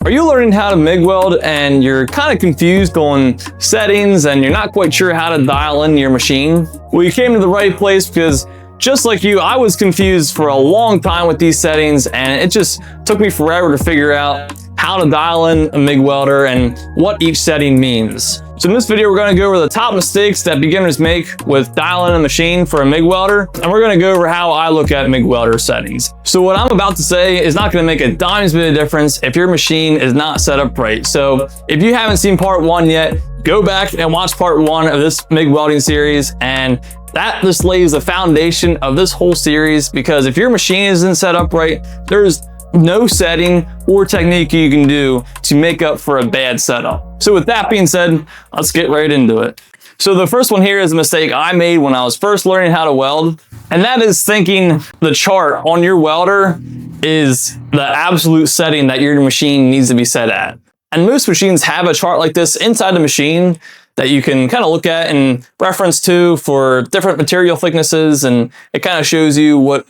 Are you learning how to MIG weld and you're kind of confused on settings and you're not quite sure how to dial in your machine? Well, you came to the right place, because just like you, I was confused for a long time with these settings, and it just took me forever to figure out how to dial in a MIG welder and what each setting means. So in this video, we're going to go over the top mistakes that beginners make with dialing a machine for a MIG welder, and we're going to go over how I look at MIG welder settings. So what I'm about to say is not going to make a dime's bit of difference if your machine is not set up right. So if you haven't seen part 1 yet, go back and watch part 1 of this MIG welding series, and that just lays the foundation of this whole series, because if your machine isn't set up right, there's no setting or technique you can do to make up for a bad setup. So with that being said, let's get right into it. So the first one here is a mistake I made when I was first learning how to weld, and that is thinking the chart on your welder is the absolute setting that your machine needs to be set at. And most machines have a chart like this inside the machine that you can kind of look at and reference to for different material thicknesses, and it kind of shows you what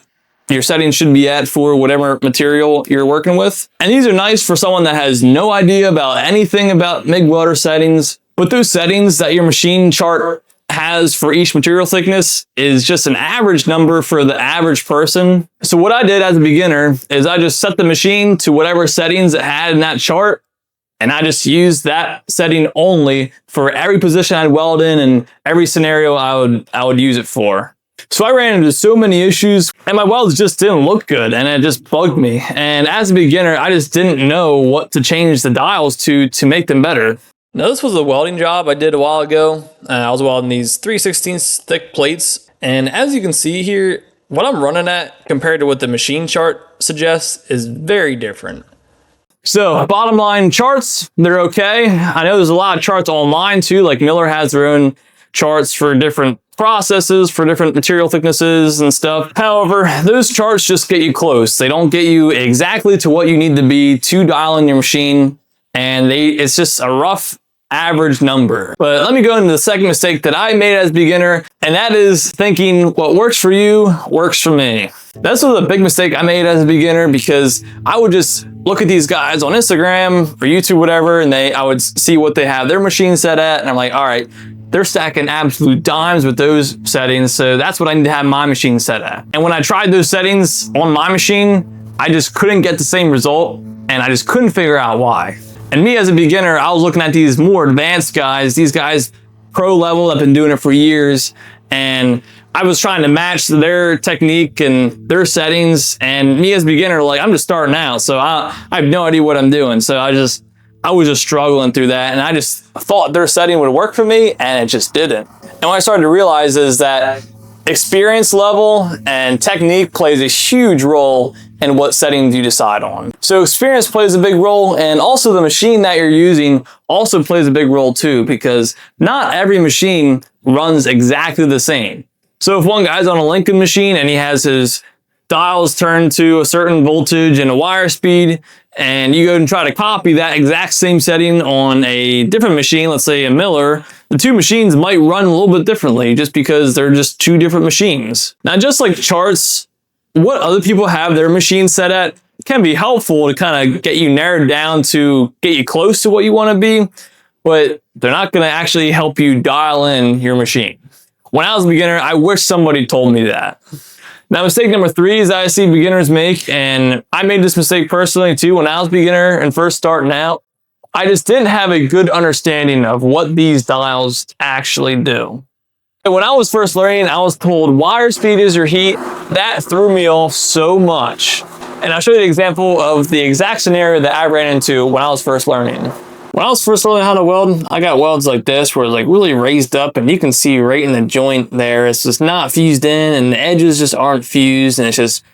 your settings should be at for whatever material you're working with. And these are nice for someone that has no idea about anything about MIG welder settings, but those settings that your machine chart has for each material thickness is just an average number for the average person. So what I did as a beginner is I just set the machine to whatever settings it had in that chart, and I just used that setting only for every position I'd weld in and every scenario I would use it for. So I ran into so many issues, and my welds just didn't look good, and it just bugged me. And as a beginner, I just didn't know what to change the dials to make them better. Now, this was a welding job I did a while ago. I was welding these 3/16 thick plates, and as you can see here, what I'm running at compared to what the machine chart suggests is very different. So bottom line, charts, they're okay. I know there's a lot of charts online too, like Miller has their own charts for different processes, for different material thicknesses and stuff. However, those charts just get you close. They don't get you exactly to what you need to be to dial in your machine, and it's just a rough average number. But let me go into the second mistake that I made as a beginner, and that is thinking what works for you works for me. This was a big mistake I made as a beginner, because I would just look at these guys on Instagram or YouTube, whatever, and I would see what they have their machine set at, and I'm like, all right, they're stacking absolute dimes with those settings, so that's what I need to have my machine set at. And when I tried those settings on my machine, I just couldn't get the same result, and I just couldn't figure out why. And me as a beginner, I was looking at these more advanced guys, these guys pro level that have been doing it for years, and I was trying to match their technique and their settings, and me as a beginner, like, I'm just starting out, so I have no idea what I'm doing. So I was just struggling through that, and I just thought their setting would work for me, and it just didn't. And what I started to realize is that experience level and technique plays a huge role in what settings you decide on. So experience plays a big role, and also the machine that you're using also plays a big role too, because not every machine runs exactly the same. So if one guy's on a Lincoln machine and he has his dials turned to a certain voltage and a wire speed, and you go and try to copy that exact same setting on a different machine, let's say a Miller, the two machines might run a little bit differently just because they're just two different machines. Now, just like charts, what other people have their machine set at can be helpful to kind of get you narrowed down to get you close to what you want to be, but they're not going to actually help you dial in your machine. When I was a beginner, I wish somebody told me that. Now, mistake number 3 is that I see beginners make, and I made this mistake personally too when I was a beginner and first starting out. I just didn't have a good understanding of what these dials actually do. And when I was first learning, I was told wire speed is your heat. That threw me off so much. And I'll show you an example of the exact scenario that I ran into when I was first learning. When I was first learning how to weld, I got welds like this where it's like really raised up, and you can see right in the joint there, it's just not fused in, and the edges just aren't fused, and it's just,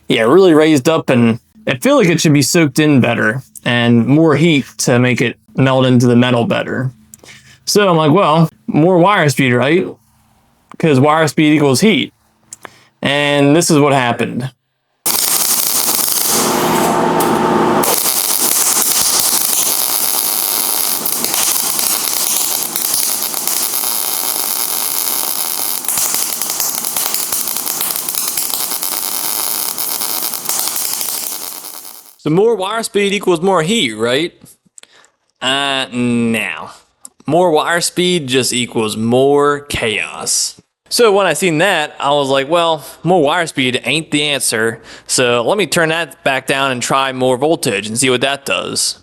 yeah, really raised up, and I feel like it should be soaked in better and more heat to make it melt into the metal better. So I'm like, well, more wire speed, right? Because wire speed equals heat. And this is what happened. So more wire speed equals more heat, right? No. More wire speed just equals more chaos. So when I seen that, I was like, well, more wire speed ain't the answer. So let me turn that back down and try more voltage and see what that does.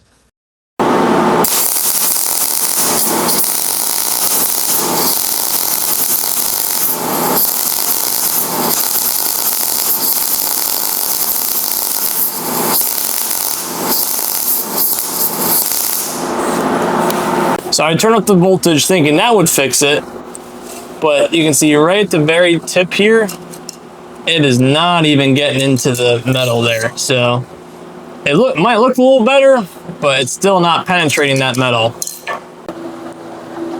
So I turned up the voltage thinking that would fix it, but you can see right at the very tip here, it is not even getting into the metal there. So it might look a little better, but it's still not penetrating that metal.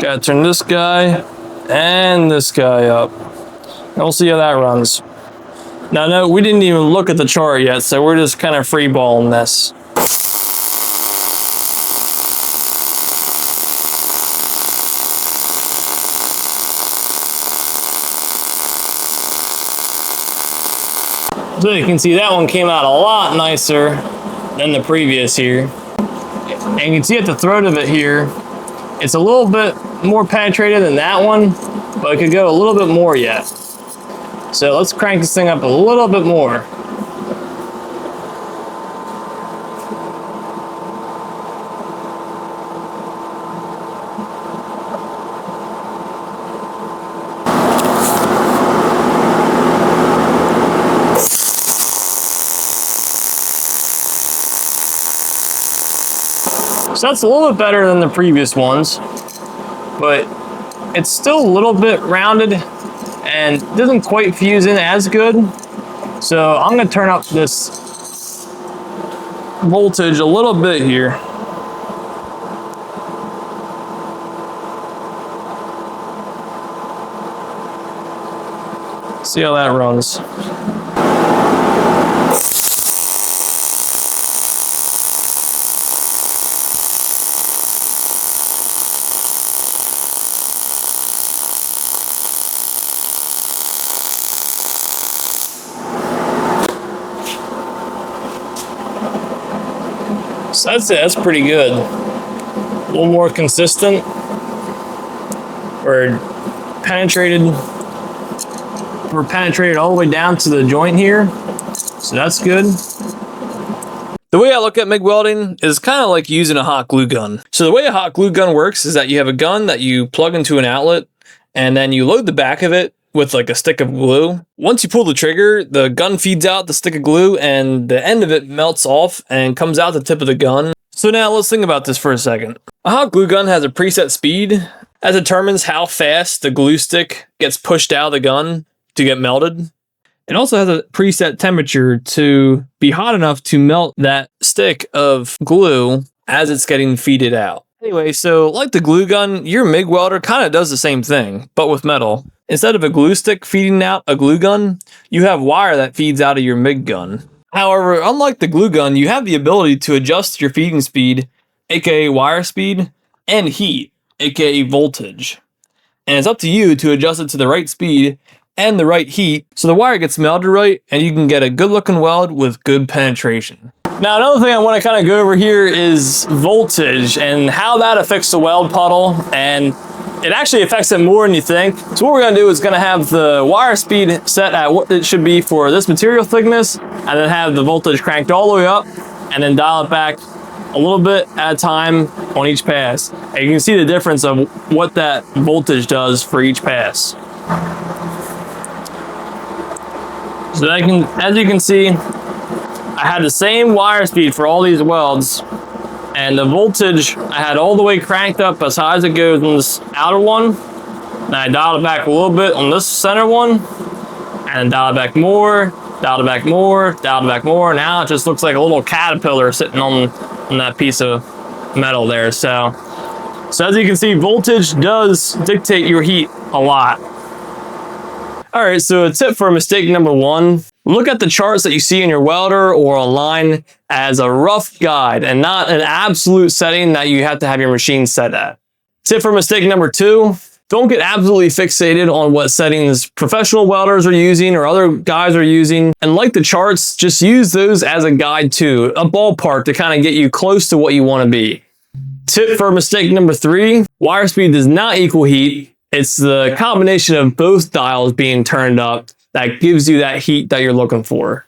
Gotta turn this guy and this guy up. And we'll see how that runs. Now, no, we didn't even look at the chart yet, so we're just kind of free balling this. So you can see that one came out a lot nicer than the previous here. And you can see at the throat of it here, it's a little bit more penetrated than that one, but it could go a little bit more yet. So let's crank this thing up a little bit more. So that's a little bit better than the previous ones, but it's still a little bit rounded and doesn't quite fuse in as good. So I'm gonna turn up this voltage a little bit here. See how that runs. So that's it, that's pretty good. A little more consistent. We're penetrated all the way down to the joint here. So that's good. The way I look at MIG welding is kind of like using a hot glue gun. So the way a hot glue gun works is that you have a gun that you plug into an outlet and then you load the back of it with like a stick of glue. Once you pull the trigger, the gun feeds out the stick of glue and the end of it melts off and comes out the tip of the gun. So now let's think about this for a second. A hot glue gun has a preset speed that determines how fast the glue stick gets pushed out of the gun to get melted. It also has a preset temperature to be hot enough to melt that stick of glue as it's getting feeded out. Anyway, so like the glue gun, your MIG welder kind of does the same thing, but with metal. Instead of a glue stick feeding out a glue gun, you have wire that feeds out of your MIG gun. However, unlike the glue gun, you have the ability to adjust your feeding speed, aka wire speed, and heat, aka voltage. And it's up to you to adjust it to the right speed and the right heat so the wire gets melted right and you can get a good looking weld with good penetration. Now, another thing I want to kind of go over here is voltage and how that affects the weld puddle, and it actually affects it more than you think. So what we're gonna do is gonna have the wire speed set at what it should be for this material thickness, and then have the voltage cranked all the way up, and then dial it back a little bit at a time on each pass. And you can see the difference of what that voltage does for each pass. So as you can see, I had the same wire speed for all these welds, and the voltage I had all the way cranked up as high as it goes on this outer one. And I dialed it back a little bit on this center one, and dialed it back more, dialed it back more, dialed it back more. Now it just looks like a little caterpillar sitting on that piece of metal there. So as you can see, voltage does dictate your heat a lot. All right, so a tip for mistake number one: look at the charts that you see in your welder or online as a rough guide and not an absolute setting that you have to have your machine set at. Tip for mistake number two: Don't get absolutely fixated on what settings professional welders are using or other guys are using. And like the charts, just use those as a guide too, a ballpark to kind of get you close to what you want to be. Tip for mistake number 3, wire speed does not equal heat. It's the combination of both dials being turned up that gives you that heat that you're looking for.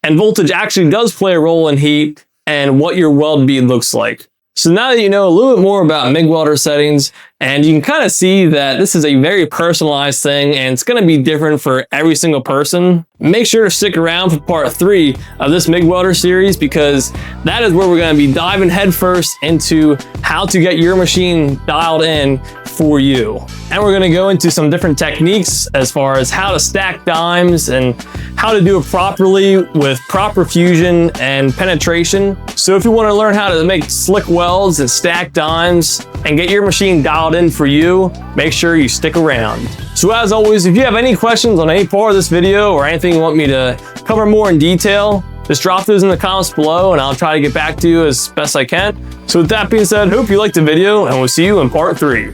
And voltage actually does play a role in heat and what your weld bead looks like. So now that you know a little bit more about MIG welder settings, and you can kind of see that this is a very personalized thing and it's going to be different for every single person, make sure to stick around for part 3 of this MIG welder series, because that is where we're going to be diving headfirst into how to get your machine dialed in for you. And we're going to go into some different techniques as far as how to stack dimes and how to do it properly with proper fusion and penetration. So if you want to learn how to make slick welds and stack dimes and get your machine dialed in for you, make sure you stick around. So as always, if you have any questions on any part of this video or anything you want me to cover more in detail, just drop those in the comments below and I'll try to get back to you as best I can. So with that being said, hope you liked the video and we'll see you in part 3.